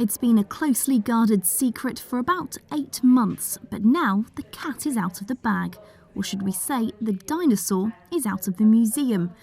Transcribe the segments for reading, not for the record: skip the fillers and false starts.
It's been a closely guarded secret for about 8 months, but now the cat is out of the bag. Or should we say, the dinosaur is out of the museum.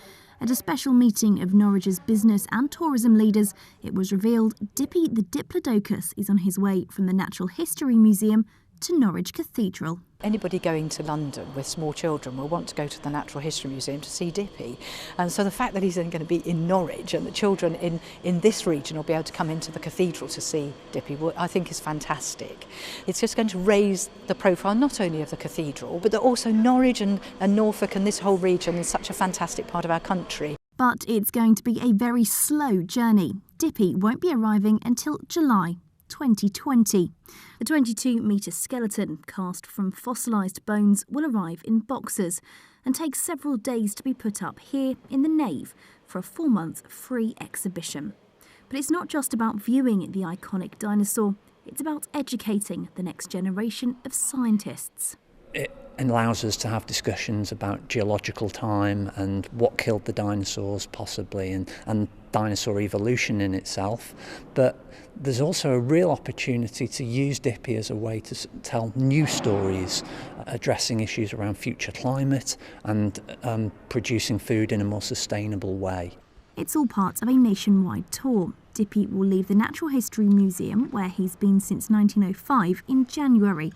At a special meeting of Norwich's business and tourism leaders, it was revealed Dippy the Diplodocus is on his way from the Natural History Museum to Norwich Cathedral. Anybody going to London with small children will want to go to the Natural History Museum to see Dippy. And so the fact that he's then going to be in Norwich and the children in this region will be able to come into the cathedral to see Dippy, I think is fantastic. It's just going to raise the profile not only of the cathedral, but also Norwich and Norfolk and this whole region is such a fantastic part of our country. But it's going to be a very slow journey. Dippy won't be arriving until July 2020. The 22-metre skeleton, cast from fossilised bones, will arrive in boxes and take several days to be put up here in the nave for a 4-month free exhibition. But it's not just about viewing the iconic dinosaur, it's about educating the next generation of scientists. It allows us to have discussions about geological time and what killed the dinosaurs possibly and dinosaur evolution in itself. But there's also a real opportunity to use Dippy as a way to tell new stories, addressing issues around future climate and producing food in a more sustainable way. It's all part of a nationwide tour. Dippy will leave the Natural History Museum, where he's been since 1905, in January,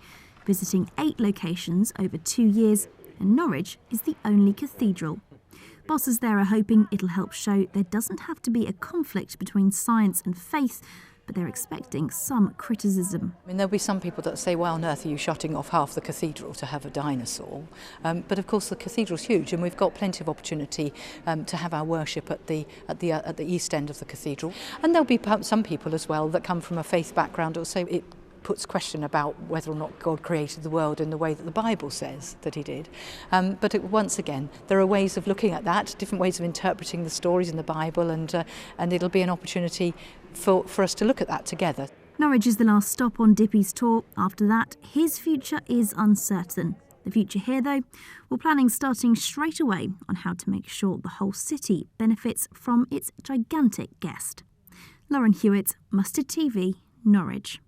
visiting 8 locations over 2 years, and Norwich is the only cathedral. Bosses there are hoping it'll help show there doesn't have to be a conflict between science and faith, but they're expecting some criticism. I mean, there'll be some people that say, why on earth are you shutting off half the cathedral to have a dinosaur? But of course the cathedral's huge and we've got plenty of opportunity to have our worship at the east end of the cathedral. And there'll be some people as well that come from a faith background who'll say it puts question about whether or not God created the world in the way that the Bible says that he did. But once again, there are ways of looking at that, different ways of interpreting the stories in the Bible, and it'll be an opportunity for us to look at that together. Norwich is the last stop on Dippy's tour. After that, his future is uncertain. The future here, though, we're planning starting straight away on how to make sure the whole city benefits from its gigantic guest. Lauren Hewitt, Mustard TV, Norwich.